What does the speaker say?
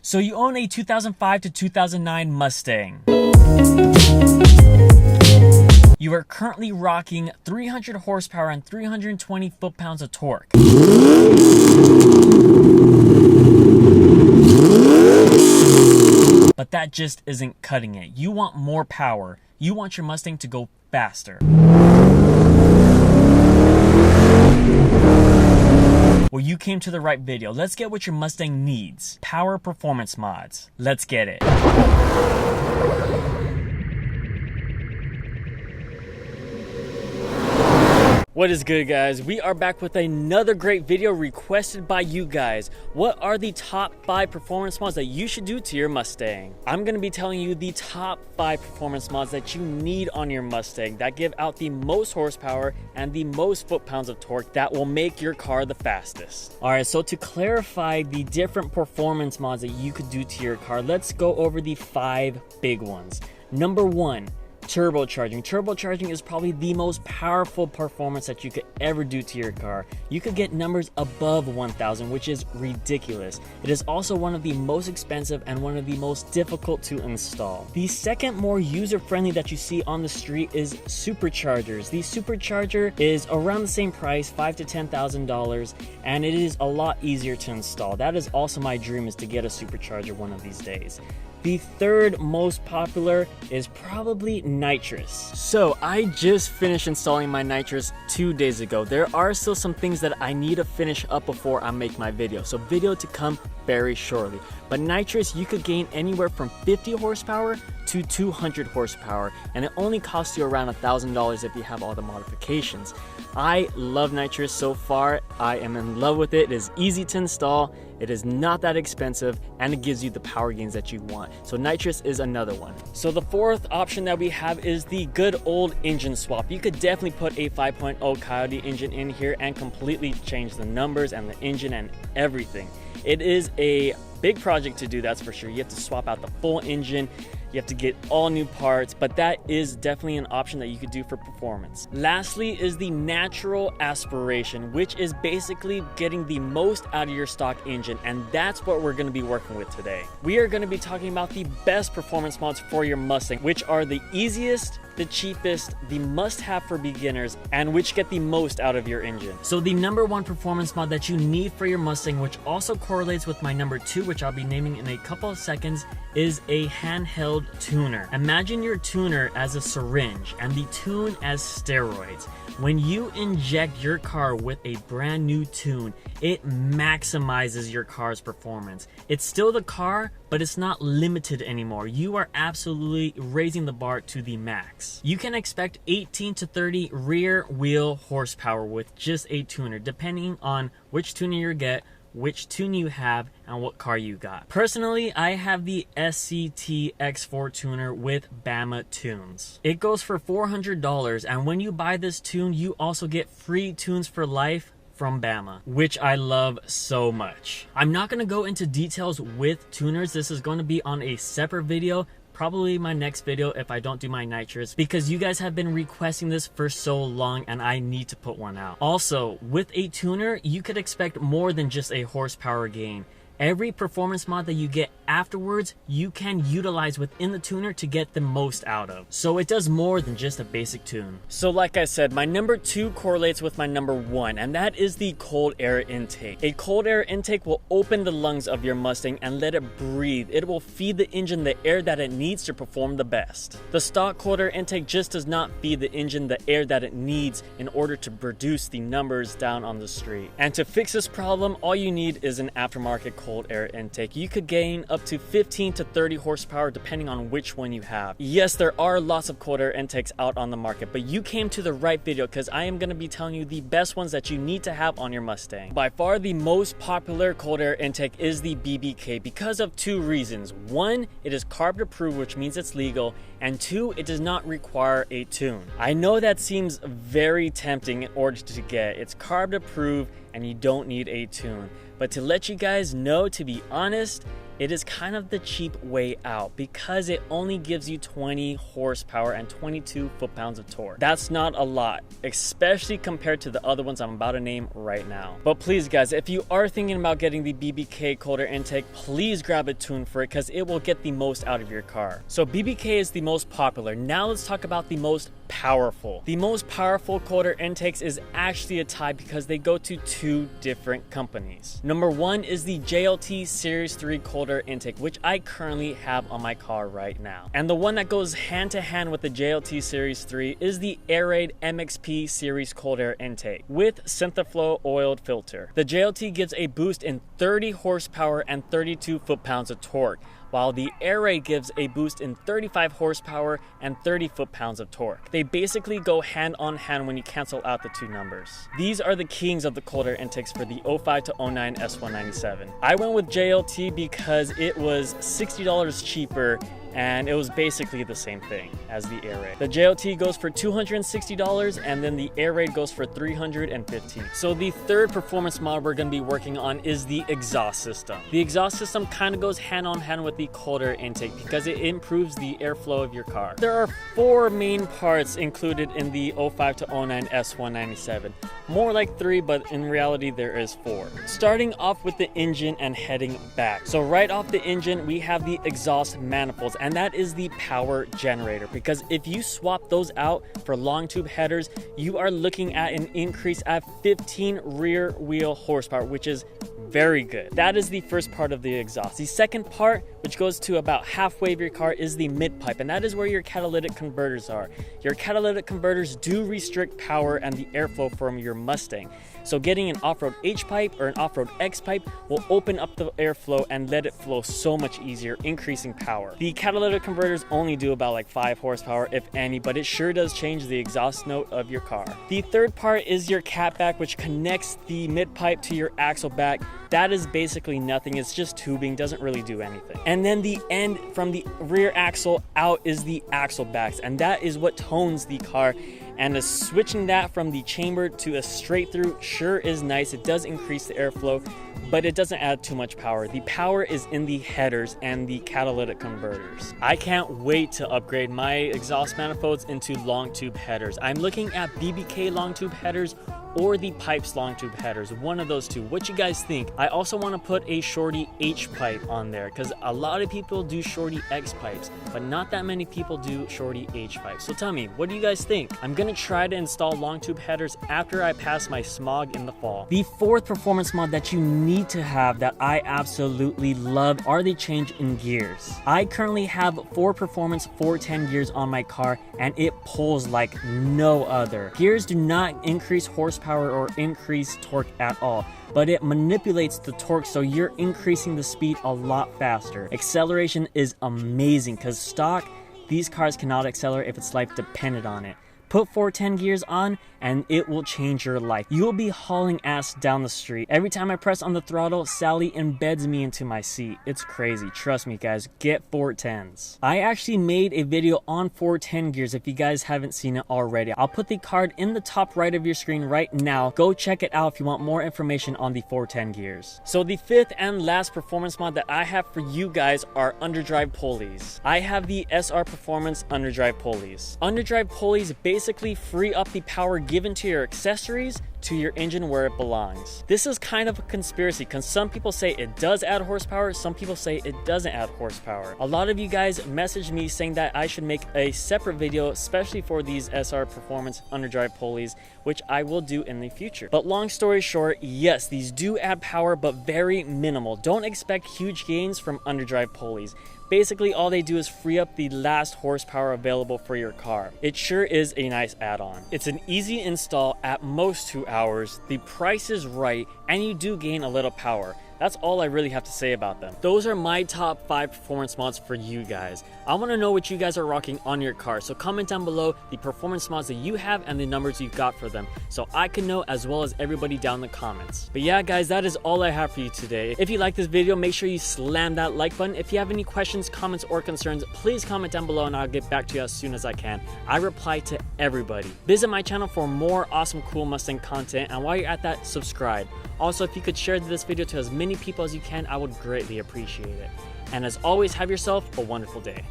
So you own a 2005 to 2009 Mustang. You are currently rocking 300 horsepower and 320 foot-pounds of torque. But that just isn't cutting it. You want more power. You want your Mustang to go faster. Well, you came to the right video. Let's get what your Mustang needs. Power performance mods. Let's get it. What is good, guys? We are back with another great video requested by you guys. What are the top 5 performance mods that you should do to your Mustang? I'm going to be telling you the top 5 performance mods that you need on your Mustang that give out the most horsepower and the most foot-pounds of torque that will make your car the fastest. Alright, so to clarify the different performance mods that you could do to your car, let's go over the 5 big ones. Number 1. Turbocharging. Turbocharging is probably the most powerful performance that you could ever do to your car. You could get numbers above 1,000, which is ridiculous. It is also one of the most expensive and one of the most difficult to install. The second more user-friendly that you see on the street is superchargers. The supercharger is around the same price, $5,000 to $10,000, and it is a lot easier to install. That is also my dream, is to get a supercharger one of these days. The third most popular is probably Nitrous. So I just finished installing my Nitrous 2 days ago. There are still some things that I need to finish up before I make my video. So video to come very shortly. But Nitrous, you could gain anywhere from 50 horsepower to 200 horsepower. And it only costs you around $1,000 if you have all the modifications. I love Nitrous so far. I am in love with it. It is easy to install. It is not that expensive, and it gives you the power gains that you want. So Nitrous is another one. So the fourth option that we have is the good old engine swap. You could definitely put a 5.0 Coyote engine in here and completely change the numbers and the engine and everything. It is a big project to do, that's for sure. You have to swap out the full engine. You have to get all new parts, but that is definitely an option that you could do for performance. Lastly is the natural aspiration, which is basically getting the most out of your stock engine, and that's what we're going to be working with today. We are going to be talking about the best performance mods for your Mustang, which are the easiest, the cheapest, the must-have for beginners, and which get the most out of your engine. So the number 1 performance mod that you need for your Mustang, which also correlates with my number 2, which I'll be naming in a couple of seconds, is a handheld tuner. Imagine your tuner as a syringe and the tune as steroids. When you inject your car with a brand new tune, it maximizes your car's performance. It's still the car, but it's not limited anymore. You are absolutely raising the bar to the max. You can expect 18 to 30 rear wheel horsepower with just a tuner, depending on which tuner you get, which tune you have, and what car you got. Personally, I have the SCT X4 tuner with Bama tunes. It goes for $400, and when you buy this tune, you also get free tunes for life from Bama, which I love so much. I'm not going to go into details with tuners. This is going to be on a separate video, probably my next video if I don't do my Nitrous, because you guys have been requesting this for so long and I need to put one out. Also, with a tuner, you could expect more than just a horsepower gain. Every performance mod that you get afterwards, you can utilize within the tuner to get the most out of. So it does more than just a basic tune. So like I said, my number 2 correlates with my number 1, and that is the cold air intake. A cold air intake will open the lungs of your Mustang and let it breathe. It will feed the engine the air that it needs to perform the best. The stock cold air intake just does not feed the engine the air that it needs in order to produce the numbers down on the street. And to fix this problem, all you need is an aftermarket cold air intake. You could gain up to 15 to 30 horsepower depending on which one you have. Yes, there are lots of cold air intakes out on the market, but you came to the right video because I am going to be telling you the best ones that you need to have on your Mustang. By far the most popular cold air intake is the BBK because of 2 reasons. 1, it is carb approved, which means it's legal, and 2, it does not require a tune. I know that seems very tempting in order to get. It's carb approved and you don't need a tune. But to let you guys know, to be honest, it is kind of the cheap way out because it only gives you 20 horsepower and 22 foot-pounds of torque. That's not a lot, especially compared to the other ones I'm about to name right now. But please guys, if you are thinking about getting the BBK cold air intake, please grab a tune for it because it will get the most out of your car. So BBK is the most popular. Now let's talk about the most powerful. The most powerful cold air intakes is actually a tie because they go to two different companies. Number one is the JLT Series 3 cold air intake, which I currently have on my car right now. And the one that goes hand to hand with the JLT Series 3 is the Airaid MXP Series cold air intake with Synthaflow oiled filter. The JLT gives a boost in 30 horsepower and 32 foot-pounds of torque, while the Airaid gives a boost in 35 horsepower and 30 foot-pounds of torque. They basically go hand on hand when you cancel out the two numbers. These are the kings of the cold air intakes for the 05 to 09 S197. I went with JLT because it was $60 cheaper and it was basically the same thing as the Airaid. The JLT goes for $260 and then the Airaid goes for $315. So the third performance mod we're going to be working on is the exhaust system. The exhaust system kind of goes hand on hand with the cold air intake because it improves the airflow of your car. There are 4 main parts included in the 05 to 09 S197. More like 3, but in reality there is 4. Starting off with the engine and heading back. So right off the engine we have the exhaust manifolds, and that is the power generator, because if you swap those out for long tube headers, you are looking at an increase at 15 rear wheel horsepower, which is very good. That is the first part of the exhaust. The second part, which goes to about halfway of your car, is the mid pipe, and that is where your catalytic converters are. Your catalytic converters do restrict power and the airflow from your Mustang. So getting an off-road H pipe or an off-road X pipe will open up the airflow and let it flow so much easier, increasing power. The catalytic converters only do about like 5 horsepower, if any, but it sure does change the exhaust note of your car. The third part is your cat back, which connects the mid pipe to your axle back. That is basically nothing. It's just tubing, doesn't really do anything. And then the end from the rear axle out is the axle backs, and that is what tones the car. And switching that from the chamber to a straight through sure is nice. It does increase the airflow, but it doesn't add too much power. The power is in the headers and the catalytic converters. I can't wait to upgrade my exhaust manifolds into long tube headers. I'm looking at BBK long tube headers or the Pypes long tube headers, one of those two. What you guys think? I also want to put a Shorty H pipe on there because a lot of people do Shorty X pipes, but not that many people do Shorty H pipes. So tell me, what do you guys think? I'm gonna try to install long tube headers after I pass my smog in the fall. The fourth performance mod that you need to have that I absolutely love are the change in gears. I currently have 4 Performance 410 gears on my car and it pulls like no other. Gears do not increase horsepower or increase torque at all, but it manipulates the torque so you're increasing the speed a lot faster. Acceleration is amazing because stock, these cars cannot accelerate if its life depended on it. Put 410 gears on and it will change your life. You will be hauling ass down the street. Every time I press on the throttle, Sally embeds me into my seat. It's crazy. Trust me guys, get 410s. I actually made a video on 410 gears if you guys haven't seen it already. I'll put the card in the top right of your screen right now. Go check it out if you want more information on the 410 gears. So the fifth and last performance mod that I have for you guys are Underdrive Pulleys. I have the SR Performance Underdrive Pulleys. Underdrive Pulleys basically free up the power given to your accessories to your engine where it belongs. This is kind of a conspiracy because some people say it does add horsepower, some people say it doesn't add horsepower. A lot of you guys messaged me saying that I should make a separate video especially for these SR Performance Underdrive Pulleys, which I will do in the future. But long story short, yes, these do add power but very minimal. Don't expect huge gains from Underdrive Pulleys. Basically, all they do is free up the last horsepower available for your car. It sure is a nice add-on. It's an easy install, at most 2 hours, the price is right, and you do gain a little power. That's all I really have to say about them. Those are my top 5 performance mods for you guys. I want to know what you guys are rocking on your car, so comment down below the performance mods that you have and the numbers you've got for them, so I can know as well as everybody down in the comments. But yeah guys, that is all I have for you today. If you like this video, make sure you slam that like button. If you have any questions, comments, or concerns, please comment down below and I'll get back to you as soon as I can. I reply to everybody. Visit my channel for more awesome some cool Mustang content, and while you're at that, subscribe. Also, if you could share this video to as many people as you can, I would greatly appreciate it. And as always, have yourself a wonderful day.